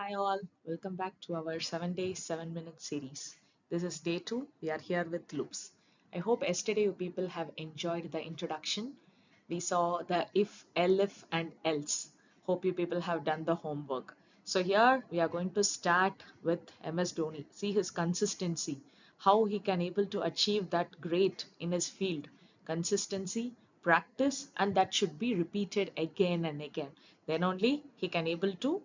Hi all, welcome back to our 7 day 7 minute series. This is day 2. We are here with loops. I hope yesterday you people have enjoyed the introduction. We saw the if, elif and else. Hope you people have done the homework. So here we are going to start with MS Dhoni. See his consistency, how he can able to achieve that great in his field. Consistency, practice, and that should be repeated again and again. Then only he can able to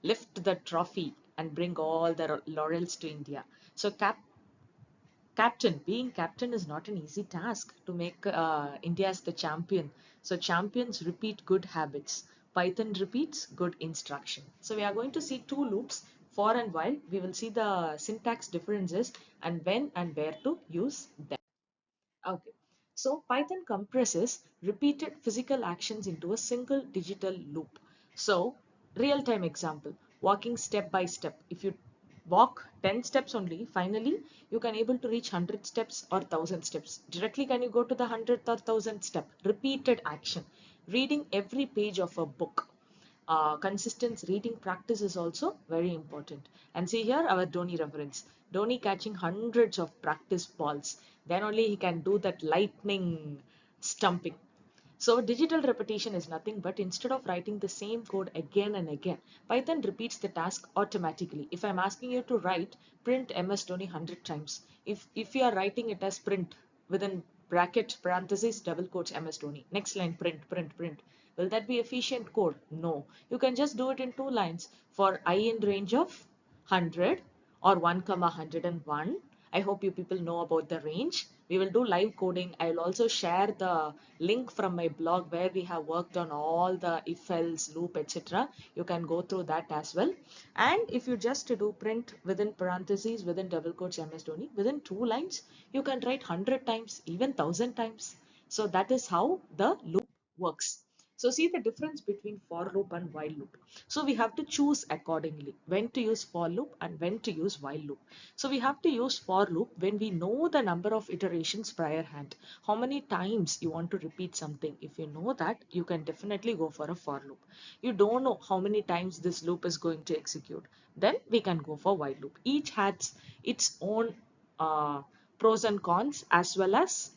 lift the trophy and bring all the laurels to India. So being captain is not an easy task to make India as the champion. So champions repeat good habits. Python repeats good instruction. So we are going to see two loops for and while. We will see the syntax differences and when and where to use them. Okay. So Python compresses repeated physical actions into a single digital loop. So real-time example, walking step by step. If you walk 10 steps only, finally you can able to reach 100 steps or 1000 steps. Directly can you go to the 100th or 1000th step? Repeated action. Reading every page of a book. Consistent reading practice is also very important. And see here our Dhoni reference. Dhoni catching hundreds of practice balls. Then only he can do that lightning stumping. So digital repetition is nothing but instead of writing the same code again and again, Python repeats the task automatically. If I'm asking you to write print MS Dhoni 100 times, if you are writing it as print within bracket, parentheses, double quotes MS Dhoni, next line print, print, print. Will that be efficient code? No. You can just do it in two lines for I in range of 100 or 1 comma 101. I hope you people know about the range. We will do live coding. I will also share the link from my blog where we have worked on all the if else loop etc. You can go through that as well. And if you just do print within parentheses within double quotes MS Dhoni within two lines, you can write 100 times, even 1000 times. So that is how the loop works. So see the difference between for loop and while loop. So we have to choose accordingly when to use for loop and when to use while loop. So we have to use for loop when we know the number of iterations prior hand. How many times you want to repeat something. If you know that, you can definitely go for a for loop. You don't know how many times this loop is going to execute. Then we can go for while loop. Each has its own pros and cons as well as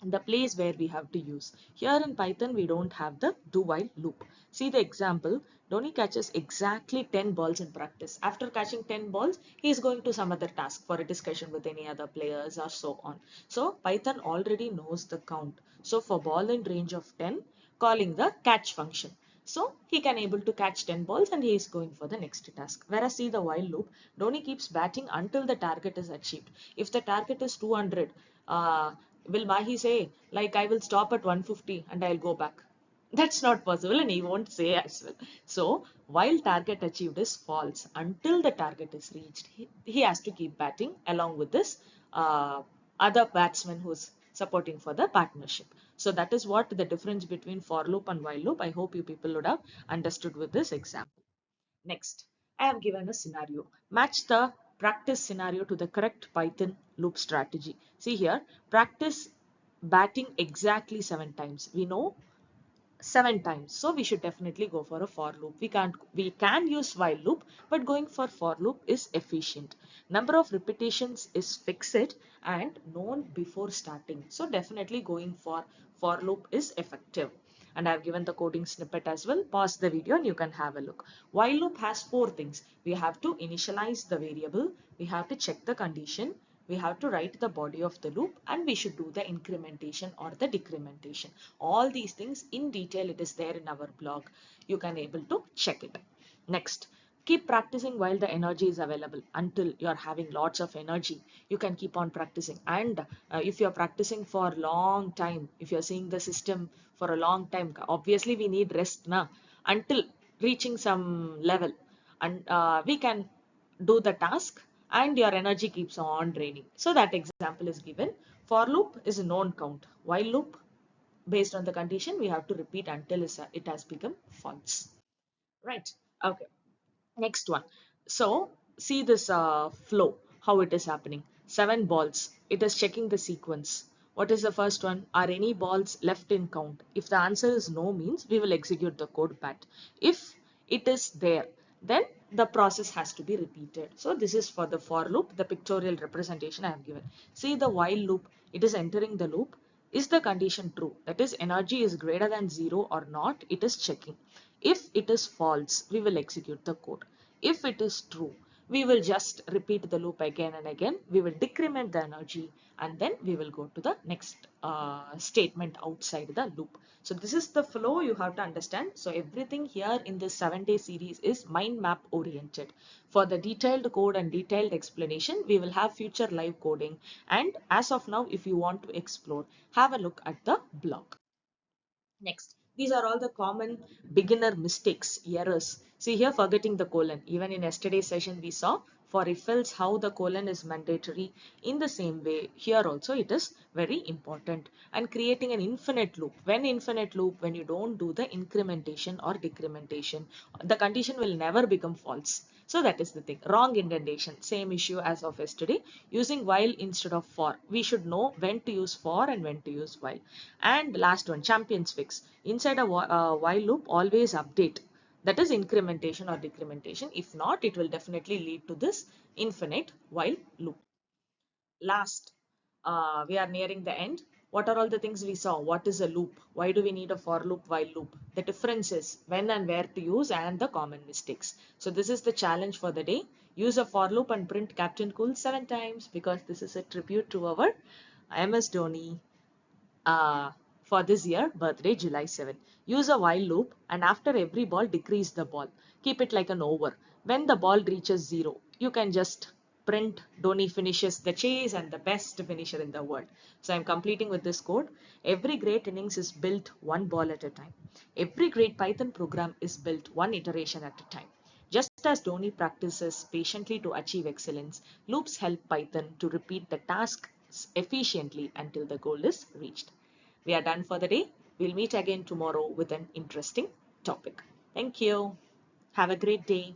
the place where we have to use. Here in Python, we don't have the do while loop. See the example, Dhoni catches exactly 10 balls in practice. After catching 10 balls, he is going to some other task for a discussion with any other players or so on. So Python already knows the count. So for ball in range of 10, calling the catch function. So he can able to catch 10 balls and he is going for the next task. Whereas see the while loop, Dhoni keeps batting until the target is achieved. If the target is 200, will Mahi say, like, I will stop at 150 and I'll go back? That's not possible and he won't say as well. So, while target achieved is false, until the target is reached, he has to keep batting along with this other batsman who's supporting for the partnership. So, that is what the difference between for loop and while loop. I hope you people would have understood with this example. Next, I have given a scenario. Match the practice scenario to the correct Python loop strategy. See here, practice batting exactly 7 times. We know 7 times. So we should definitely go for a for loop. We can use while loop, but going for loop is efficient. Number of repetitions is fixed and known before starting. So definitely going for loop is effective. And I've given the coding snippet as well. Pause the video and you can have a look. While loop has four things. We have to initialize the variable. We have to check the condition. We have to write the body of the loop and we should do the incrementation or the decrementation. All these things in detail, it is there in our blog. You can able to check it. Next, keep practicing while the energy is available. Until you are having lots of energy, you can keep on practicing. And if you are practicing for a long time, if you are seeing the system for a long time, obviously we need rest now until reaching some level, and we can do the task and your energy keeps on draining. So that example is given. For loop is a known count. While loop, based on the condition, we have to repeat until it has become false. Right. Okay. Next one. So see this flow, how it is happening. 7 balls. It is checking the sequence. What is the first one? Are any balls left in count? If the answer is no, means we will execute the code bat. If it is there, then the process has to be repeated. So this is for the for loop, the pictorial representation I have given. See the while loop, it is entering the loop. Is the condition true? That is, energy is greater than 0 or not, it is checking. If it is false, we will execute the code. If it is true, we will just repeat the loop again and again. We will decrement the energy and then we will go to the next statement outside the loop. So this is the flow you have to understand. So everything here in this 7-day series is mind map oriented. For the detailed code and detailed explanation, we will have future live coding. And as of now, if you want to explore, have a look at the blog. Next, these are all the common beginner mistakes, errors. See here, forgetting the colon. Even in yesterday's session, we saw for if else how the colon is mandatory. In the same way, here also it is very important. And creating an infinite loop. When infinite loop, when you don't do the incrementation or decrementation, the condition will never become false. So that is the thing. Wrong indentation. Same issue as of yesterday. Using while instead of for. We should know when to use for and when to use while. And last one, champions fix. Inside a while loop, always update. That is incrementation or decrementation. If not, it will definitely lead to this infinite while loop. Last, we are nearing the end. What are all the things we saw? What is a loop? Why do we need a for loop, while loop? The differences, when and where to use, and the common mistakes. So this is the challenge for the day. Use a for loop and print Captain Cool 7 times, because this is a tribute to our MS Dhoni uh, for this year birthday, July 7. Use a while loop and after every ball decrease the ball. Keep it like an over. When the ball reaches 0, you can just print Dhoni finishes the chase and the best finisher in the world. So I'm completing with this code. Every great innings is built one ball at a time. Every great Python program is built one iteration at a time. Just as Dhoni practices patiently to achieve excellence, loops help Python to repeat the task efficiently until the goal is reached. We are done for the day. We'll meet again tomorrow with an interesting topic. Thank you. Have a great day.